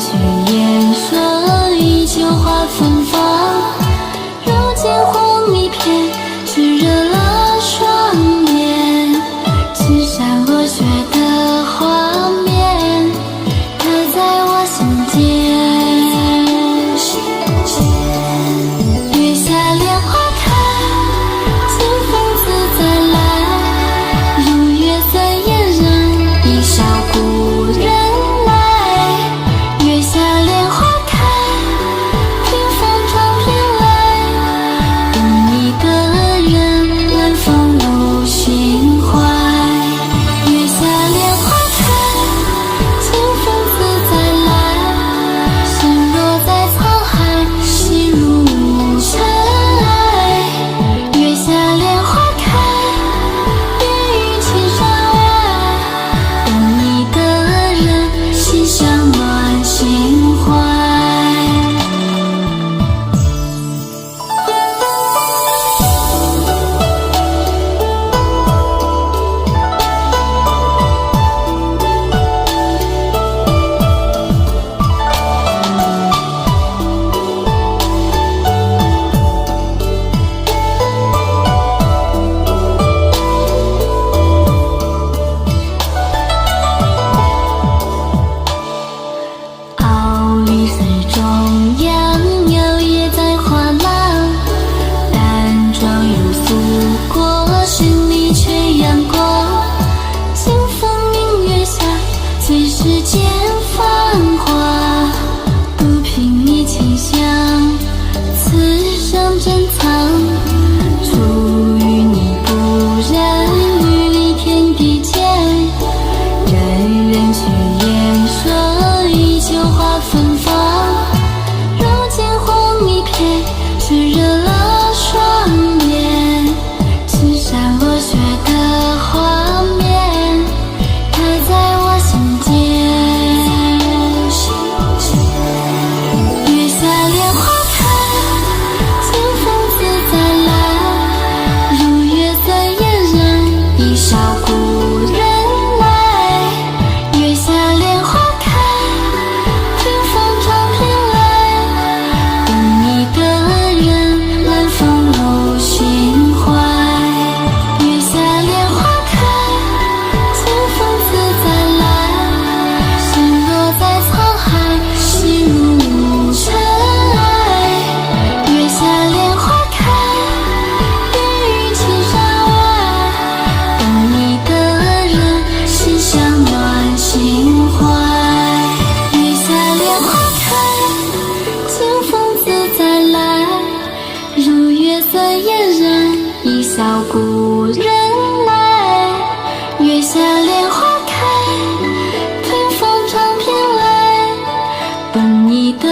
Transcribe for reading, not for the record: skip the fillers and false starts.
去言说，依旧花芬芳。如今红一片，炙热了双眼，枝上落雪的画面，刻在我心间。月下莲花开，清风自在来，如月色嫣然，一笑故人来。月下莲花开，屏风唱片来，等一个人，晚风入心怀。月下莲花开，清风自在来，心若在沧海，心如尘埃。月下莲花开，别于青山外，等一个人，心香暖心怀。傲立水中央，摇曳在画廊，淡妆如素过，心里却阳光。清风明月下，醉世间繁华，独凭你清香，此生珍藏。出淤泥不染，玉立天地间，人人去言说，依旧花芬芳。如今红一片，炙热了双眼，枝上落雪的画面，刻在我心间。月下莲花开，清风自在来，如月色嫣然，一笑故人来。月下莲花开，屏风唱片来，等一个人，晚风入心怀。月下莲花开，清风自在来，心若在沧海，心如尘埃。月下莲花开，别于青山外，等一个人，心香暖心怀。月下莲花开，清风自在来，如月色嫣然，一笑故人来。月下莲花开，屏风唱片来，等一个